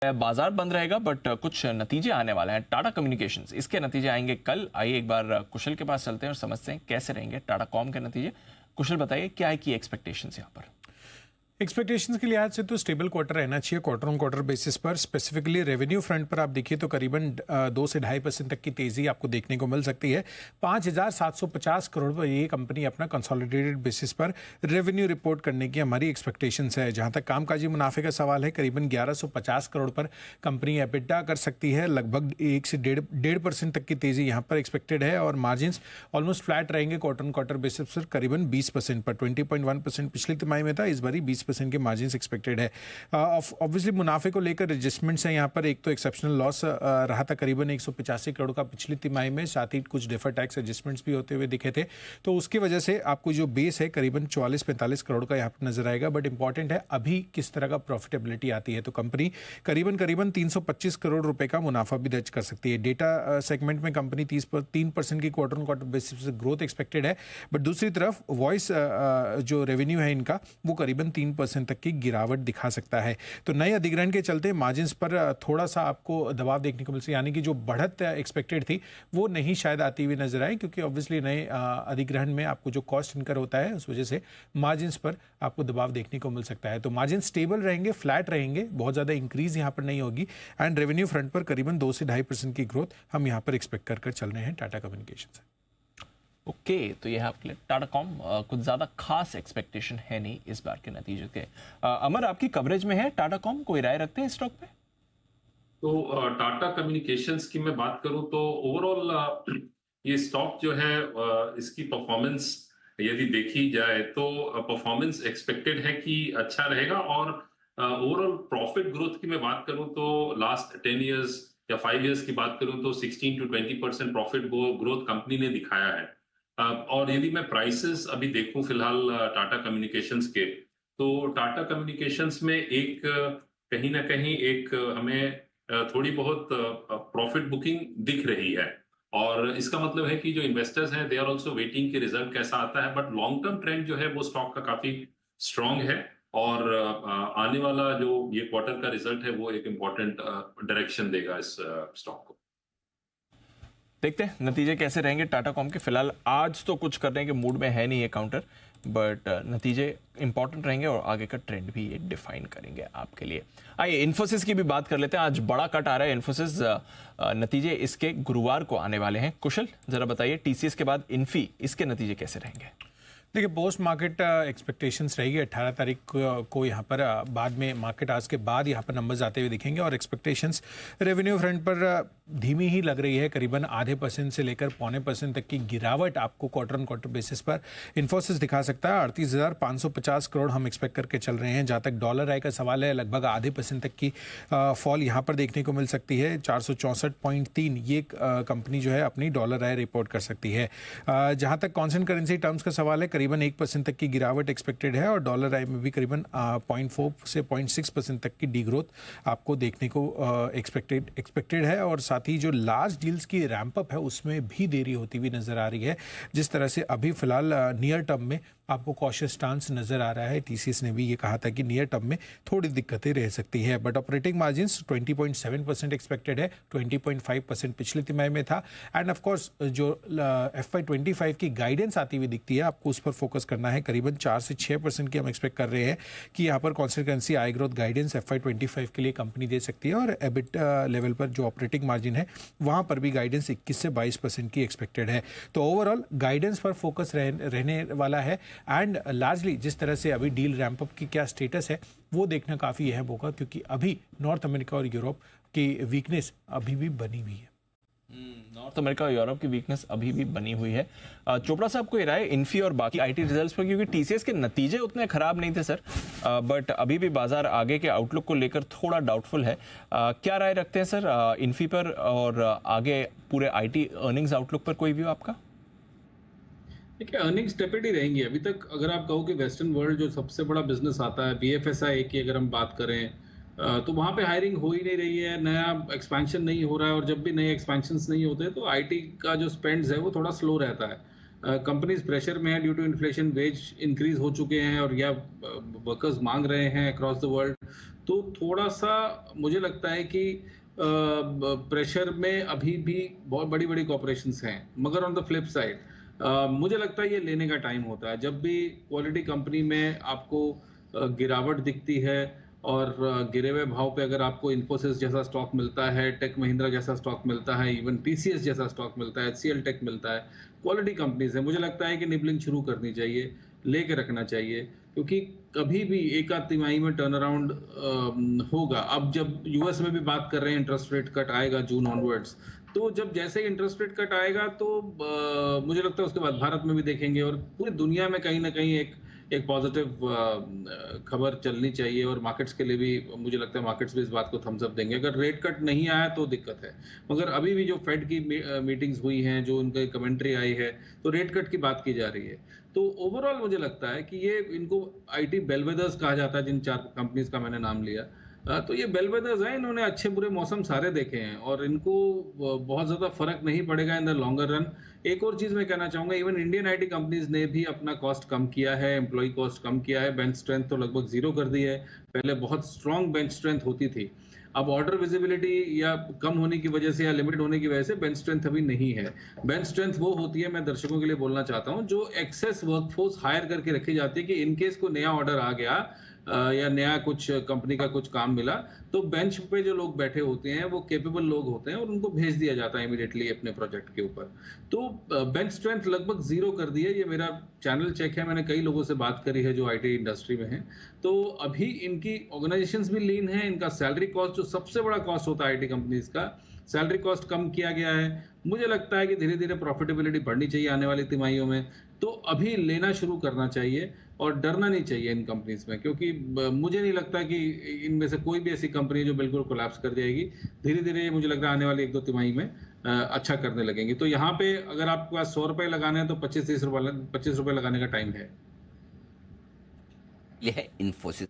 बाजार बंद रहेगा बट कुछ नतीजे आने वाले हैं। टाटा कम्युनिकेशंस, इसके नतीजे आएंगे कल। आइए एक बार कुशल के पास चलते हैं और समझते हैं कैसे रहेंगे टाटा कॉम के नतीजे। कुशल बताइए क्या है की एक्सपेक्टेशंस यहाँ पर। एक्सपेक्टेशंस के लिहाज से तो स्टेबल क्वार्टर रहना चाहिए क्वार्टर ऑन क्वार्टर बेसिस पर। स्पेसिफिकली रेवेन्यू फ्रंट पर आप देखिए तो करीबन 2 से 2.5% तक की तेजी आपको देखने को मिल सकती है। 5,750 करोड़ पर ये कंपनी अपना कंसोलिडेटेड बेसिस पर रेवेन्यू रिपोर्ट करने की हमारी एक्सपेक्टेशंस है। जहां तक कामकाजी मुनाफे का सवाल है, करीबन 1150 करोड़ पर कंपनी एबिटा कर सकती है। लगभग 1 से 1.5% तक की तेजी यहाँ पर एक्सपेक्टेड है और मार्जिन ऑलमोस्ट फ्लैट रहेंगे क्वार्टर ऑन क्वार्टर बेसिस पर करीबन 20% पर। 20.1% पिछली तिमाही में था, इस बार 20% के मार्जिन एक्सपेक्टेड है। ऑब्वियसली मुनाफे को लेकर एडजस्टमेंट्स हैं यहाँ पर। एक तो एक्सेप्शनल लॉस रहा था करीबन 185 करोड़ का पिछली तिमाही में, साथ ही कुछ डिफर टैक्स एडजस्टमेंट्स भी होते हुए दिखे थे। तो उसकी वजह से आपको जो बेस है करीबन 44-45 करोड़ का यहाँ पर नजर आएगा। बट इंपॉर्टेंट है अभी किस तरह का प्रॉफिटेबिलिटी आती है। तो कंपनी करीबन 325 करोड़ रुपए का मुनाफा भी दर्ज कर सकती है। डेटा सेगमेंट में कंपनी 3% की क्वार्टर ऑन क्वार्टर बेसिस से ग्रोथ एक्सपेक्टेड है। बट दूसरी तरफ वॉइस जो रेवेन्यू है इनका वो करीबन 3% तक की गिरावट दिखा सकता है। तो नए अधिग्रहण के चलते मार्जिन पर थोड़ा सा आपको दबाव देखने को मिल सकता है, यानी कि जो बढ़त एक्सपेक्टेड थी वो नहीं शायद आती हुई नजर आए, क्योंकि ऑब्वियसली नए अधिग्रहण में आपको जो कॉस्ट इनकर होता है उस वजह से मार्जिन पर आपको दबाव देखने को मिल सकता है। तो मार्जिन स्टेबल रहेंगे, फ्लैट रहेंगे, बहुत ज्यादा इंक्रीज यहां पर नहीं होगी। एंड रेवेन्यू फ्रंट पर करीबन 2 से 2.5% की ग्रोथ हम यहां पर एक्सपेक्ट कर चल रहे हैं टाटा कम्युनिकेशन से। ओके, तो यह आपके लिए टाटा कॉम कुछ ज़्यादा खास एक्सपेक्टेशन है नहीं इस बार के नतीजे के। अमर, आपकी कवरेज में है टाटा कॉम, कोई राय रखते हैं स्टॉक पे? तो टाटा कम्युनिकेशंस की मैं बात करूं तो ओवरऑल ये स्टॉक जो है इसकी परफॉर्मेंस यदि देखी जाए तो परफॉर्मेंस एक्सपेक्टेड है कि अच्छा रहेगा। और ओवरऑल प्रॉफिट ग्रोथ की मैं बात करूं तो लास्ट 10 इयर्स या 5 इयर्स की बात करूं तो 16 to 20% प्रॉफिट ग्रोथ कंपनी ने दिखाया है। और यदि मैं प्राइसेस अभी देखूं फिलहाल टाटा कम्युनिकेशंस के, तो टाटा कम्युनिकेशंस में एक कहीं ना कहीं एक हमें थोड़ी बहुत प्रॉफिट बुकिंग दिख रही है। और इसका मतलब है कि जो इन्वेस्टर्स हैं दे आर आल्सो वेटिंग कि रिजल्ट कैसा आता है। बट लॉन्ग टर्म ट्रेंड जो है वो स्टॉक का काफी स्ट्रांग है। और आने वाला जो ये क्वार्टर का रिजल्ट है वो एक इम्पोर्टेंट डायरेक्शन देगा इस स्टॉक को। देखते हैं नतीजे कैसे रहेंगे टाटा कॉम के। फिलहाल आज तो कुछ करने के मूड में है नहीं ये काउंटर, बट नतीजे इंपॉर्टेंट रहेंगे और आगे का ट्रेंड भी ये डिफाइन करेंगे आपके लिए। आइए इन्फोसिस की भी बात कर लेते हैं। आज बड़ा कट आ रहा है इन्फोसिस, नतीजे इसके गुरुवार को आने वाले हैं। कुशल जरा बताइए, टीसीएस के बाद इन्फी, इसके नतीजे कैसे रहेंगे? देखिए, पोस्ट मार्केट एक्सपेक्टेशंस रहेगी 18 तारीख को यहाँ पर बाद में मार्केट आज के बाद यहाँ पर नंबर्स आते हुए दिखेंगे। और एक्सपेक्टेशंस रेवेन्यू फ्रंट पर धीमी ही लग रही है, करीबन 0.5% से लेकर 0.25% तक की गिरावट आपको क्वार्टर ऑन क्वार्टर बेसिस पर इन्फोसिस दिखा सकता है। 38,550 करोड़ हम एक्सपेक्ट करके चल रहे हैं। जहाँ तक डॉलर आय का सवाल है, लगभग 0.5% तक की फॉल यहाँ पर देखने को मिल सकती है। 464.3 ये कंपनी जो है अपनी डॉलर आय रिपोर्ट कर सकती है। जहाँ तक कॉन्स्टेंट करेंसी टर्म्स का सवाल है, करीबन 1% तक की गिरावट एक्सपेक्टेड है और डॉलर आय में भी करीबन 0.4 से 0.6% तक की डीग्रोथ आपको देखने को एक्सपेक्टेड है। और साथ ही जो लार्ज डील्स की रैंप अप है उसमें भी देरी होती हुई नजर आ रही है। जिस तरह से अभी फिलहाल नियर टर्म में आपको कॉशियस स्टांस नजर आ रहा है। टीसीएस ने भी ये कहा था कि नियर टर्म में थोड़ी दिक्कतें रह सकती है। बट ऑपरेटिंग मार्जिन्स 20.7% एक्सपेक्टेड है, 20.5% पिछली तिमाही में था। एंड ऑफ कोर्स जो FY25 की गाइडेंस आती हुई दिखती है, आपको उस पर फोकस करना है। करीबन 4 से 6% की हम एक्सपेक्ट कर रहे हैं कि यहाँ पर कॉन्स्टेंट करेंसी आई ग्रोथ गाइडेंस FY25 के लिए कंपनी दे सकती है। और एबिट लेवल पर जो ऑपरेटिंग मार्जिन है वहाँ पर भी गाइडेंस 21 से 22% की एक्सपेक्टेड है। तो ओवरऑल गाइडेंस पर फोकस रहने वाला है। एंड लार्जली जिस तरह से अभी डील रैंप अप की क्या स्टेटस है वो देखना काफ़ी अहम होगा, क्योंकि अभी नॉर्थ अमेरिका और यूरोप की वीकनेस अभी भी बनी हुई है। नॉर्थ अमेरिका और यूरोप की वीकनेस अभी भी बनी हुई है। चोपड़ा साहब को ये राय इन्फी और बाकी आईटी रिजल्ट्स पर, क्योंकि टीसीएस के नतीजे उतने खराब नहीं थे सर, बट अभी भी बाजार आगे के आउटलुक को लेकर थोड़ा डाउटफुल है। क्या राय रखते हैं सर इन्फी पर और आगे पूरे आईटी अर्निंग्स आउटलुक पर, कोई व्यू आपका? देखिए, अर्निंग्स टेपेड ही रहेंगी अभी तक। अगर आप कहो कि वेस्टर्न वर्ल्ड जो सबसे बड़ा बिजनेस आता है BFSI की अगर हम बात करें, तो वहाँ पे हायरिंग हो ही नहीं रही है, नया एक्सपेंशन नहीं हो रहा है। और जब भी नए एक्सपेंशंस नहीं होते तो आईटी का जो स्पेंड्स है वो थोड़ा स्लो रहता है। कंपनीज प्रेशर में है due to inflation, wage increase हो चुके हैं और या वर्कर्स मांग रहे हैं अक्रॉस द वर्ल्ड। तो थोड़ा सा मुझे लगता है कि प्रेशर में अभी भी बहुत बड़ी बड़ी कॉर्पोरेशंस हैं, मगर ऑन द फ्लिप साइड मुझे लगता है ये लेने का टाइम होता है। जब भी क्वालिटी कंपनी में आपको गिरावट दिखती है और गिरे हुए भाव पे अगर आपको इन्फोसिस जैसा स्टॉक मिलता है, टेक महिंद्रा जैसा स्टॉक मिलता है, इवन टीसीएस जैसा स्टॉक मिलता है, एचसीएल टेक मिलता है, क्वालिटी कंपनीज है, मुझे लगता है कि निबलिंग शुरू करनी चाहिए, लेके रखना चाहिए, क्योंकि कभी भी एक आध तिमाही में टर्न अराउंड होगा। अब जब यूएस में भी बात कर रहे हैं इंटरेस्ट रेट कट आएगा जून ऑनवर्ड्स, तो जब जैसे इंटरेस्ट रेट कट आएगा तो मुझे लगता है उसके बाद भारत में भी देखेंगे और पूरी दुनिया में कहीं ना कहीं एक पॉजिटिव खबर चलनी चाहिए और मार्केट्स के लिए भी मुझे लगता है मार्केट्स भी इस बात को थम्स अप देंगे। अगर रेट कट नहीं आया तो दिक्कत है, मगर अभी भी जो फेड की मीटिंग्स हुई हैं, जो उनकी कमेंट्री आई है, तो रेट कट की बात की जा रही है। तो ओवरऑल मुझे लगता है कि ये इनको आईटी बेलवेदर्स कहा जाता है, जिन 4 कंपनीज का मैंने नाम लिया, तो ये बेलवेदर्स हैं, इन्होंने अच्छे बुरे मौसम सारे देखे हैं और इनको बहुत ज़्यादा फर्क नहीं पड़ेगा इन द लॉन्गर रन। एक और चीज़ मैं कहना चाहूँगा, इवन इंडियन आईटी कंपनीज ने भी अपना कॉस्ट कम किया है, एम्प्लॉय कॉस्ट कम किया है, बेंच स्ट्रेंथ तो लगभग 0 कर दी है। पहले बहुत स्ट्रॉन्ग बेंच स्ट्रेंथ होती थी, अब ऑर्डर विजिबिलिटी या कम होने की वजह से या लिमिटेड होने की वजह से बेंच स्ट्रेंथ अभी नहीं है। बेंच स्ट्रेंथ वो होती है, मैं दर्शकों के लिए बोलना चाहता हूँ, जो एक्सेस वर्कफोर्स हायर करके रखी जाती है कि इनकेस को नया ऑर्डर आ गया या नया कुछ कंपनी का कुछ काम मिला, तो बेंच पे जो लोग बैठे होते हैं वो केपेबल लोग होते हैं और उनको भेज दिया जाता है इमीडिएटली अपने प्रोजेक्ट के ऊपर। तो बेंच स्ट्रेंथ लगभग 0 कर दी है। ये मेरा चैनल चेक है, मैंने कई लोगों से बात करी है जो आईटी इंडस्ट्री में है। तो अभी इनकी ऑर्गेनाइजेशंस भी लीन है, इनका सैलरी कॉस्ट जो सबसे बड़ा कॉस्ट होता है आईटी कंपनीज का, सैलरी कॉस्ट कम किया गया है। मुझे लगता है कि धीरे धीरे प्रॉफिटेबिलिटी बढ़नी चाहिए आने वाली तिमाहियों में, तो अभी लेना शुरू करना चाहिए और डरना नहीं चाहिए इन कंपनीज में, क्योंकि मुझे नहीं लगता कि इनमें से कोई भी ऐसी कंपनी जो बिल्कुल कोलैप्स कर जाएगी। धीरे धीरे मुझे लग रहा है आने वाली 1-2 तिमाही में अच्छा करने लगेंगे। तो यहाँ पे अगर आपके पास 100 रुपए लगाने हैं तो 25 रुपए लगाने का टाइम है। ये है इन्फोसिस।